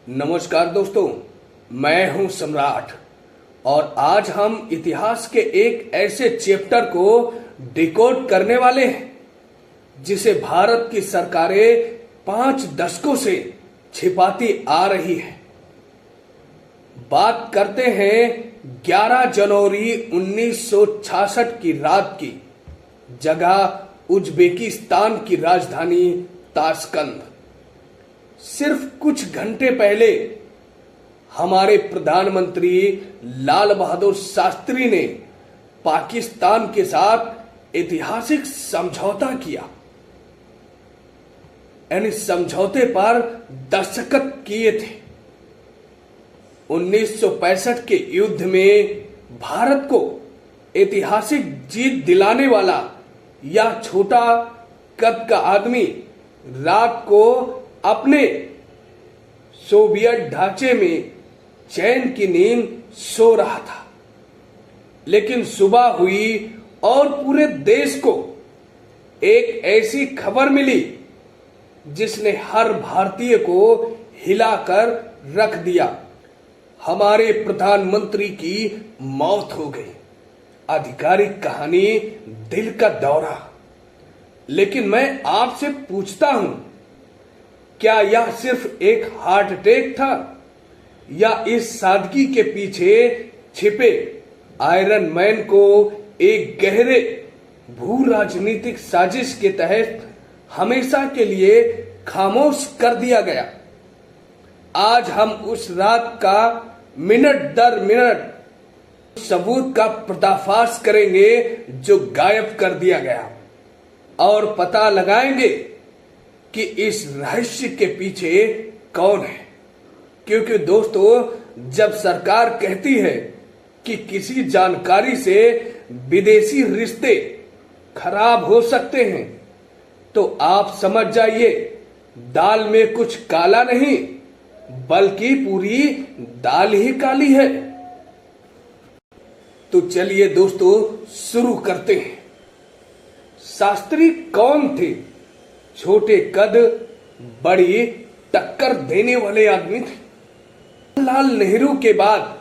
नमस्कार दोस्तों, मैं हूं सम्राट और आज हम इतिहास के एक ऐसे चैप्टर को डिकोड करने वाले हैं जिसे भारत की सरकारें 5 दशकों से छिपाती आ रही है। बात करते हैं 11 जनवरी 1966 की रात की। जगह उज्बेकिस्तान की राजधानी ताशकंद। सिर्फ कुछ घंटे पहले हमारे प्रधानमंत्री लाल बहादुर शास्त्री ने पाकिस्तान के साथ ऐतिहासिक समझौता किया। यानी समझौते पर दस्तखत किए थे। 1965 के युद्ध में भारत को ऐतिहासिक जीत दिलाने वाला यह छोटा कद का आदमी रात को अपने सोवियत ढांचे में चैन की नींद सो रहा था। लेकिन सुबह हुई और पूरे देश को एक ऐसी खबर मिली जिसने हर भारतीय को हिलाकर रख दिया। हमारे प्रधानमंत्री की मौत हो गई। आधिकारिक कहानी दिल का दौरा। लेकिन मैं आपसे पूछता हूं, क्या यह सिर्फ एक हार्ट अटैक था या इस सादगी के पीछे छिपे आयरन मैन को एक गहरे भू राजनीतिक साजिश के तहत हमेशा के लिए खामोश कर दिया गया? आज हम उस रात का मिनट दर मिनट सबूत का पर्दाफाश करेंगे जो गायब कर दिया गया, और पता लगाएंगे कि इस रहस्य के पीछे कौन है। क्योंकि दोस्तों, जब सरकार कहती है कि किसी जानकारी से विदेशी रिश्ते खराब हो सकते हैं, तो आप समझ जाइए दाल में कुछ काला नहीं बल्कि पूरी दाल ही काली है। तो चलिए दोस्तों, शुरू करते हैं। शास्त्री कौन थे? छोटे कद, बड़ी टक्कर देने वाले आदमी थे। जवाहरलाल नेहरू के बाद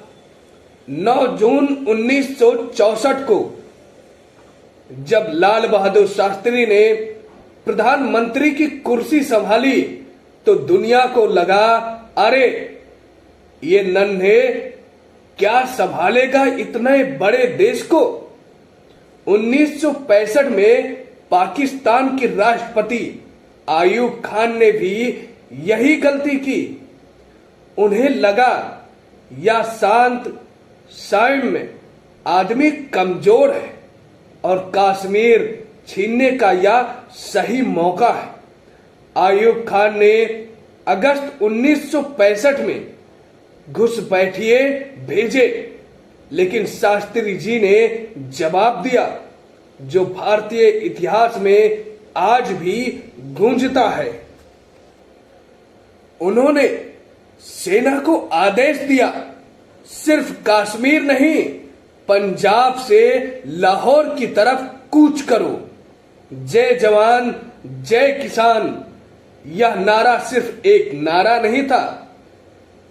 9 जून 1964 को जब लाल बहादुर शास्त्री ने प्रधानमंत्री की कुर्सी संभाली तो दुनिया को लगा, अरे ये नन्हे क्या संभालेगा इतने बड़े देश को। 1965 में पाकिस्तान के राष्ट्रपति आयूब खान ने भी यही गलती की। उन्हें लगा यह शांत सौम्य आदमी कमजोर है और कश्मीर छीनने का यह सही मौका है। आयूब खान ने अगस्त 1965 में घुसपैठिए भेजे, लेकिन शास्त्री जी ने जवाब दिया जो भारतीय इतिहास में आज भी गूंजता है। उन्होंने सेना को आदेश दिया, सिर्फ कश्मीर नहीं, पंजाब से लाहौर की तरफ कूच करो। जय जवान जय किसान, यह नारा सिर्फ एक नारा नहीं था,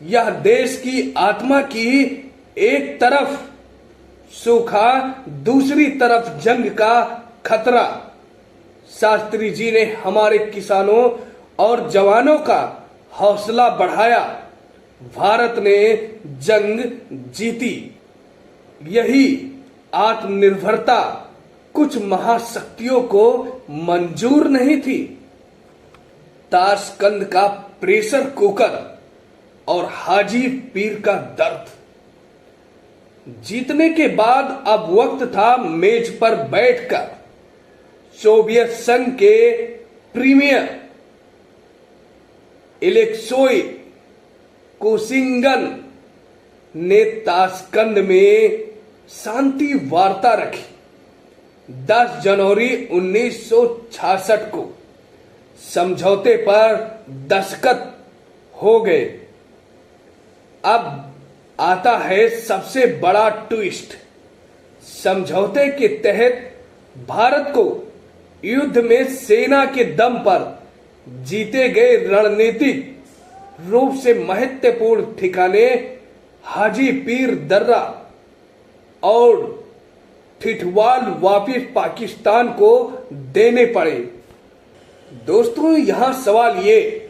यह देश की आत्मा की एक तरफ सूखा, दूसरी तरफ जंग का खतरा। शास्त्री जी ने हमारे किसानों और जवानों का हौसला बढ़ाया। भारत ने जंग जीती। यही आत्मनिर्भरता कुछ महाशक्तियों को मंजूर नहीं थी। ताशकंद का प्रेशर कुकर और हाजी पीर का दर्द। जीतने के बाद अब वक्त था मेज पर बैठकर सोवियत संघ के प्रीमियर एलेक्सोई कोसिंगन ने ताशकंद में शांति वार्ता रखी। 10 जनवरी 1966 को समझौते पर दस्तखत हो गए। अब आता है सबसे बड़ा ट्विस्ट। समझौते के तहत भारत को युद्ध में सेना के दम पर जीते गए रणनीतिक रूप से महत्वपूर्ण ठिकाने हाजी पीर दर्रा और ठिठवाल वापिस पाकिस्तान को देने पड़े। दोस्तों, यहां सवाल ये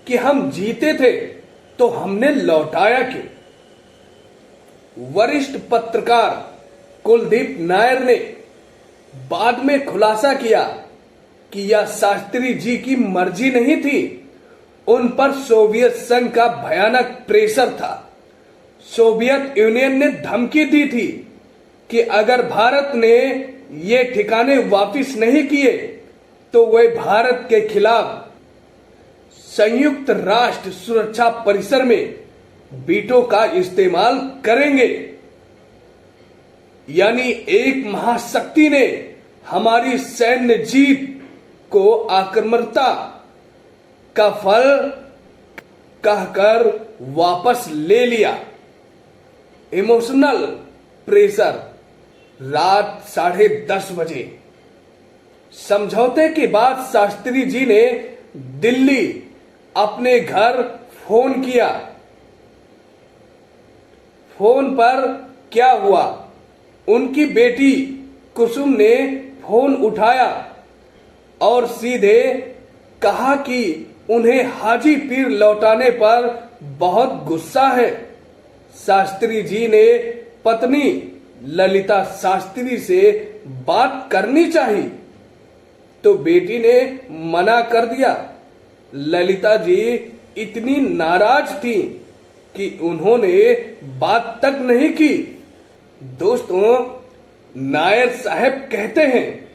कि हम जीते थे तो हमने लौटाया क्यों? वरिष्ठ पत्रकार कुलदीप नायर ने बाद में खुलासा किया कि यह शास्त्री जी की मर्जी नहीं थी, उन पर सोवियत संघ का भयानक प्रेशर था। सोवियत यूनियन ने धमकी दी थी कि अगर भारत ने ये ठिकाने वापस नहीं किए तो वे भारत के खिलाफ संयुक्त राष्ट्र सुरक्षा परिषद में वीटो का इस्तेमाल करेंगे। यानी एक महाशक्ति ने हमारी सैन्य जीत को आक्रामकता का फल कहकर वापस ले लिया। Emotional pressure. रात 10:30 बजे समझौते के बाद शास्त्री जी ने दिल्ली अपने घर फोन किया। फोन पर क्या हुआ? उनकी बेटी कुसुम ने फोन उठाया और सीधे कहा कि उन्हें हाजी पीर लौटाने पर बहुत गुस्सा है। शास्त्री जी ने पत्नी ललिता शास्त्री से बात करनी चाहिए तो बेटी ने मना कर दिया। ललिता जी इतनी नाराज थी कि उन्होंने बात तक नहीं की। दोस्तों, नायर साहब कहते हैं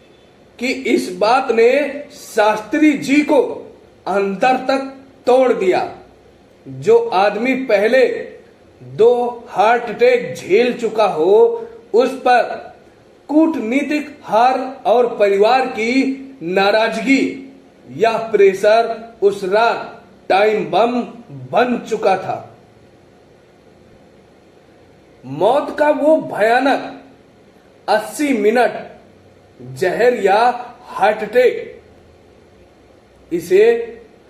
कि इस बात ने शास्त्री जी को अंदर तक तोड़ दिया। जो आदमी पहले 2 हार्ट अटैक झेल चुका हो, उस पर कूटनीतिक हार और परिवार की नाराजगी या प्रेशर उस रात टाइम बम बन चुका था। मौत का वो भयानक 80 मिनट जहर या हार्ट अटैक, इसे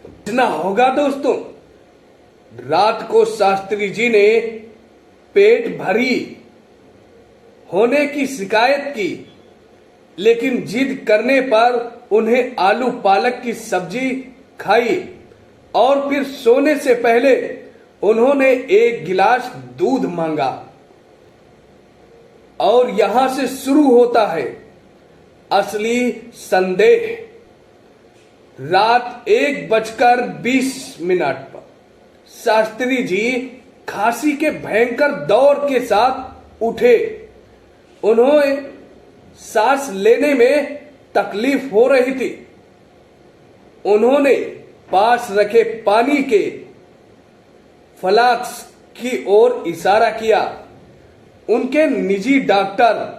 इतना होगा। दोस्तों, रात को शास्त्री जी ने पेट भरी होने की शिकायत की, लेकिन जिद करने पर उन्हें आलू पालक की सब्जी खाई और फिर सोने से पहले उन्होंने 1 गिलास दूध मांगा। और यहां से शुरू होता है असली संदेह। रात 1:20 पर शास्त्री जी खांसी के भयंकर दौर के साथ उठे। उन्हें सांस लेने में तकलीफ हो रही थी। उन्होंने पास रखे पानी के फ्लास्क की ओर इशारा किया। उनके निजी डॉक्टर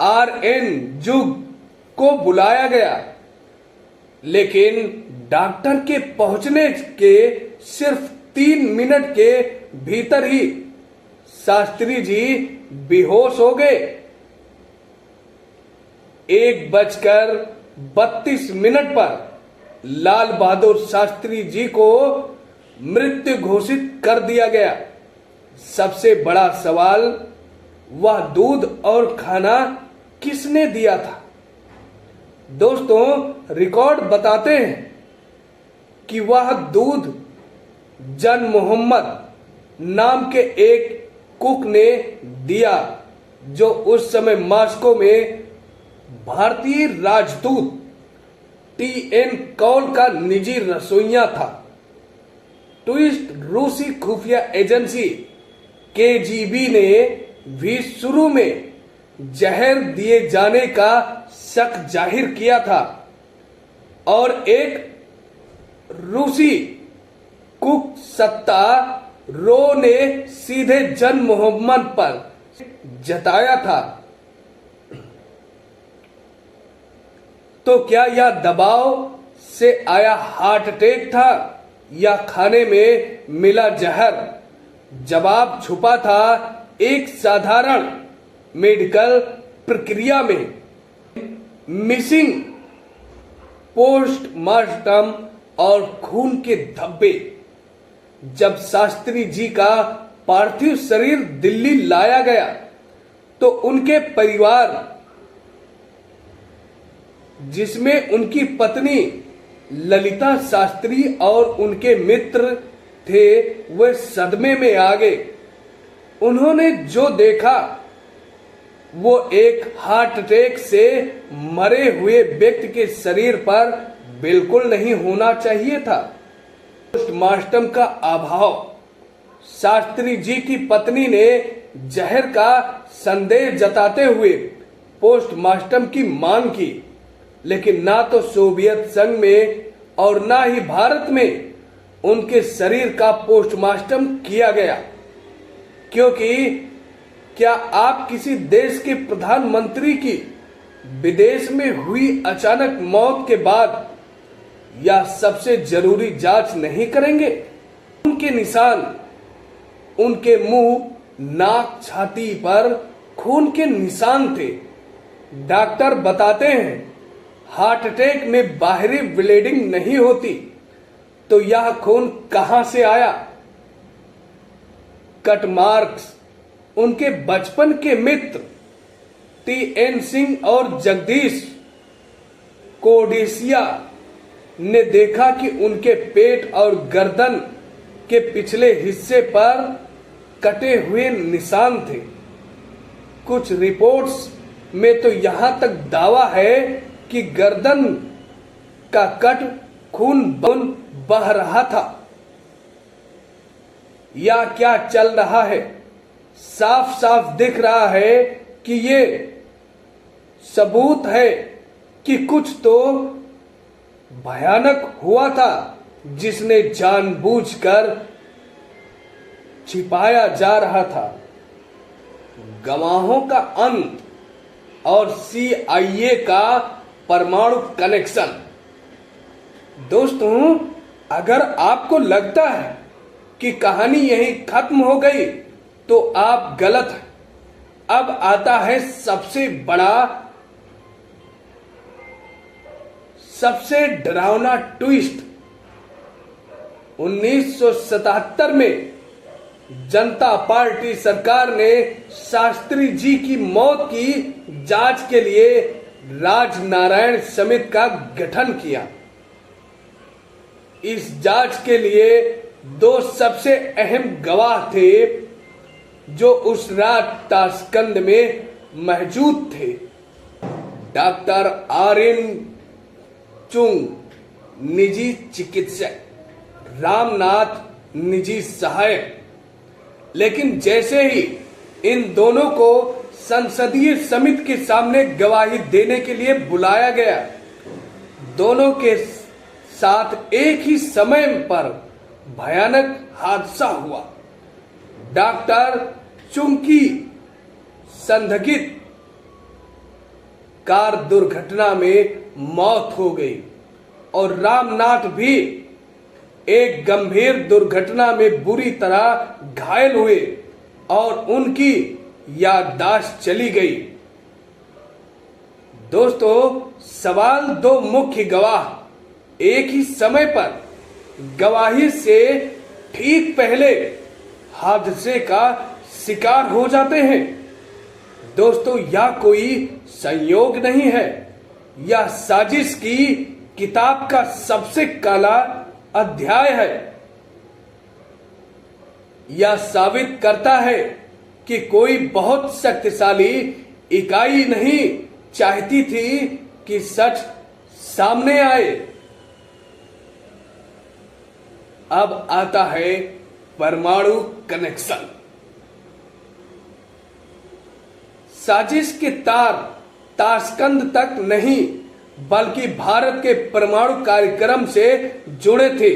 RN जुग को बुलाया गया, लेकिन डॉक्टर के पहुंचने के सिर्फ 3 मिनट के भीतर ही शास्त्री जी बेहोश हो गए। 1:32 पर लाल बहादुर शास्त्री जी को मृत्यु घोषित कर दिया गया। सबसे बड़ा सवाल, वह दूध और खाना किसने दिया था? दोस्तों, रिकॉर्ड बताते हैं कि वह दूध जन मोहम्मद नाम के एक कुक ने दिया, जो उस समय मॉस्को में भारतीय राजदूत TN कौल का निजी रसोइया था। ट्विस्ट रूसी खुफिया एजेंसी KGB ने भी शुरू में जहर दिए जाने का शक जाहिर किया था और एक रूसी कुक सत्ता रो ने सीधे जन मोहम्मद पर जताया था। तो क्या यह दबाव से आया हार्ट अटैक था या खाने में मिला जहर? जवाब छुपा था एक साधारण मेडिकल प्रक्रिया में, मिसिंग पोस्टमार्टम और खून के धब्बे। जब शास्त्री जी का पार्थिव शरीर दिल्ली लाया गया तो उनके परिवार, जिसमें उनकी पत्नी ललिता शास्त्री और उनके मित्र थे, वे सदमे में आ गए। उन्होंने जो देखा वो एक हार्ट अटैक से मरे हुए व्यक्ति के शरीर पर बिल्कुल नहीं होना चाहिए था। पोस्टमार्टम का अभाव। शास्त्री जी की पत्नी ने जहर का संदेह जताते हुए पोस्टमार्टम की मांग की, लेकिन ना तो सोवियत संघ में और ना ही भारत में उनके शरीर का पोस्टमार्टम किया गया। क्योंकि क्या आप किसी देश के प्रधानमंत्री की विदेश में हुई अचानक मौत के बाद या सबसे जरूरी जांच नहीं करेंगे? उनके निशान, उनके मुंह, नाक, छाती पर खून के निशान थे। डॉक्टर बताते हैं हार्ट अटैक में बाहरी ब्लीडिंग नहीं होती, तो यह खून कहां से आया? Cut marks. उनके बचपन के मित्र टी.एन. सिंह और जगदीश कोडेसिया ने देखा कि उनके पेट और गर्दन के पिछले हिस्से पर कटे हुए निशान थे। कुछ रिपोर्ट्स में तो यहां तक दावा है कि गर्दन का कट खून बह रहा था। या क्या चल रहा है? साफ साफ दिख रहा है कि ये सबूत है कि कुछ तो भयानक हुआ था, जिसने जानबूझकर छिपाया जा रहा था। गवाहों का अंत और CIA का परमाणु कनेक्शन। दोस्तों, अगर आपको लगता है कि कहानी यहीं खत्म हो गई तो आप गलत हैं। अब आता है सबसे बड़ा, सबसे डरावना ट्विस्ट। 1977 में जनता पार्टी सरकार ने शास्त्री जी की मौत की जांच के लिए राजनारायण समिति का गठन किया। इस जांच के लिए दो सबसे अहम गवाह थे जो उस रात ताशकंद में मौजूद थे। डॉक्टर RN चुंग, निजी चिकित्सक, रामनाथ, निजी सहायक। लेकिन जैसे ही इन दोनों को संसदीय समिति के सामने गवाही देने के लिए बुलाया गया, दोनों के साथ एक ही समय पर भयानक हादसा हुआ। डॉक्टर चुंग की संदिग्ध कार दुर्घटना में मौत हो गई और रामनाथ भी एक गंभीर दुर्घटना में बुरी तरह घायल हुए और उनकी याददाश्त चली गई। दोस्तों, सवाल दो मुख्य गवाह एक ही समय पर गवाही से ठीक पहले हादसे का शिकार हो जाते हैं। दोस्तों, यह कोई संयोग नहीं है, यह साजिश की किताब का सबसे काला अध्याय है। यह साबित करता है कि कोई बहुत शक्तिशाली इकाई नहीं चाहती थी कि सच सामने आए। अब आता है परमाणु कनेक्शन। साजिश के तार ताशकंद तक नहीं बल्कि भारत के परमाणु कार्यक्रम से जुड़े थे।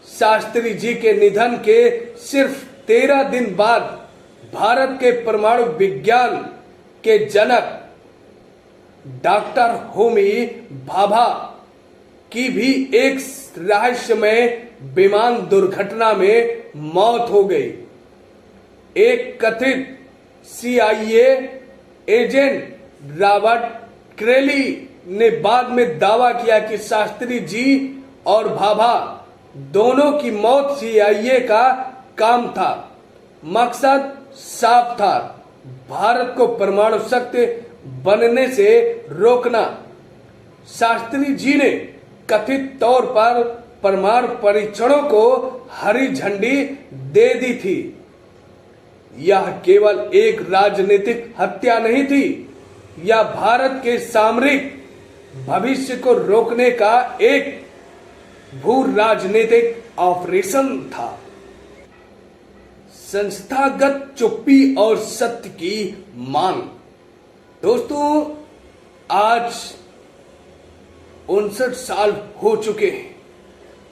शास्त्री जी के निधन के सिर्फ 13 दिन बाद भारत के परमाणु विज्ञान के जनक डॉक्टर होमी भाभा की भी एक रहस्यमय विमान दुर्घटना में मौत हो गई। एक कथित CIA एजेंट रॉबर्ट क्रेली ने बाद में दावा किया कि शास्त्री जी और भाभा दोनों की मौत CIA का काम था। मकसद साफ था, भारत को परमाणु शक्ति बनने से रोकना। शास्त्री जी ने कथित तौर पर परमाणु परीक्षणों को हरी झंडी दे दी थी। यह केवल एक राजनीतिक हत्या नहीं थी, यह भारत के सामरिक भविष्य को रोकने का एक भू राजनीतिक ऑपरेशन था। संस्थागत चुप्पी और सत्य की मांग। दोस्तों, आज 59 साल हो चुके हैं।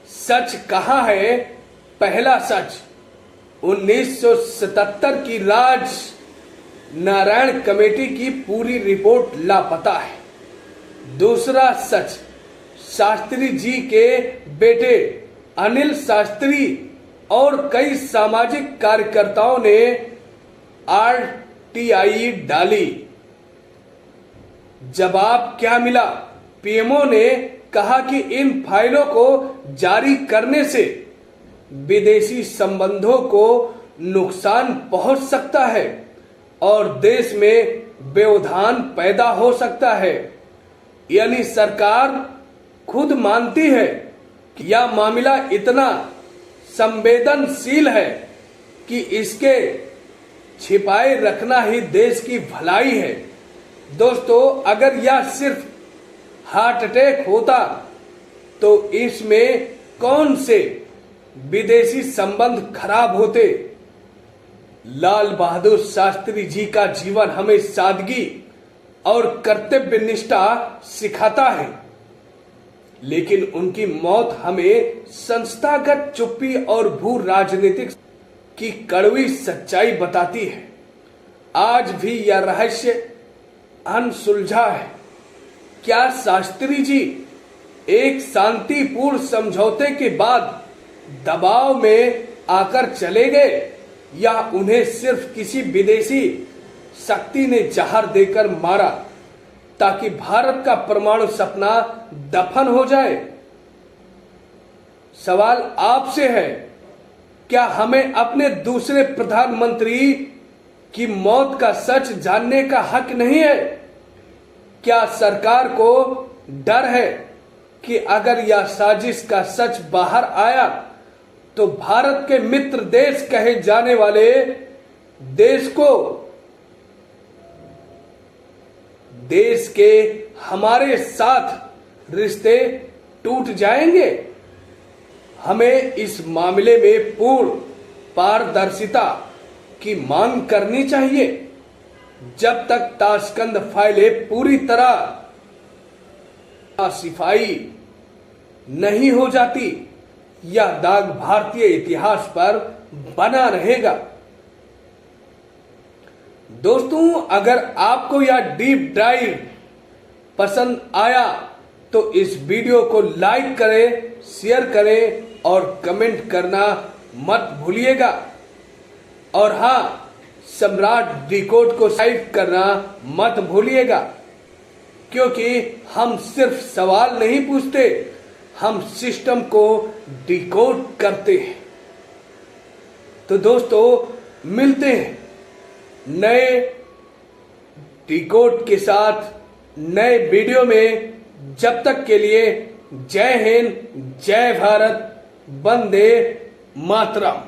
सच कहां है? पहला सच 1977 की राज नारायण कमेटी की पूरी रिपोर्ट लापता है। दूसरा सच शास्त्री जी के बेटे अनिल शास्त्री और कई सामाजिक कार्यकर्ताओं ने RTI डाली। जवाब क्या मिला? पीएमओ ने कहा कि इन फाइलों को जारी करने से विदेशी संबंधों को नुकसान पहुंच सकता है और देश में व्यवधान पैदा हो सकता है। यानी सरकार खुद मानती है कि यह मामला इतना संवेदनशील है कि इसके छिपाए रखना ही देश की भलाई है। दोस्तों, अगर यह सिर्फ हार्ट अटैक होता तो इसमें कौन से विदेशी संबंध खराब होते? लाल बहादुर शास्त्री जी का जीवन हमें सादगी और कर्तव्य निष्ठा सिखाता है, लेकिन उनकी मौत हमें संस्थागत चुप्पी और भू राजनीतिक की कड़वी सच्चाई बताती है। आज भी यह रहस्य अनसुलझा है। क्या शास्त्री जी एक शांतिपूर्ण समझौते के बाद दबाव में आकर चले गए, या उन्हें सिर्फ किसी विदेशी शक्ति ने जहर देकर मारा ताकि भारत का परमाणु सपना दफन हो जाए? सवाल आपसे है, क्या हमें अपने दूसरे प्रधानमंत्री की मौत का सच जानने का हक नहीं है? क्या सरकार को डर है कि अगर यह साजिश का सच बाहर आया तो भारत के मित्र देश कहे जाने वाले देश को देश के हमारे साथ रिश्ते टूट जाएंगे? हमें इस मामले में पूर्ण पारदर्शिता की मांग करनी चाहिए। जब तक ताशकंद फाइलें पूरी तरह सिफाई नहीं हो जाती, यह दाग भारतीय इतिहास पर बना रहेगा। दोस्तों, अगर आपको यह डीप डाइव पसंद आया तो इस वीडियो को लाइक करें, शेयर करें और कमेंट करना मत भूलिएगा। और हाँ, सम्राट डिकोड को सब्सक्राइब करना मत भूलिएगा, क्योंकि हम सिर्फ सवाल नहीं पूछते, हम सिस्टम को डिकोड करते हैं। तो दोस्तों, मिलते हैं नए डिकोड के साथ नए वीडियो में। जब तक के लिए जय हिंद, जय भारत, वंदे मातरम।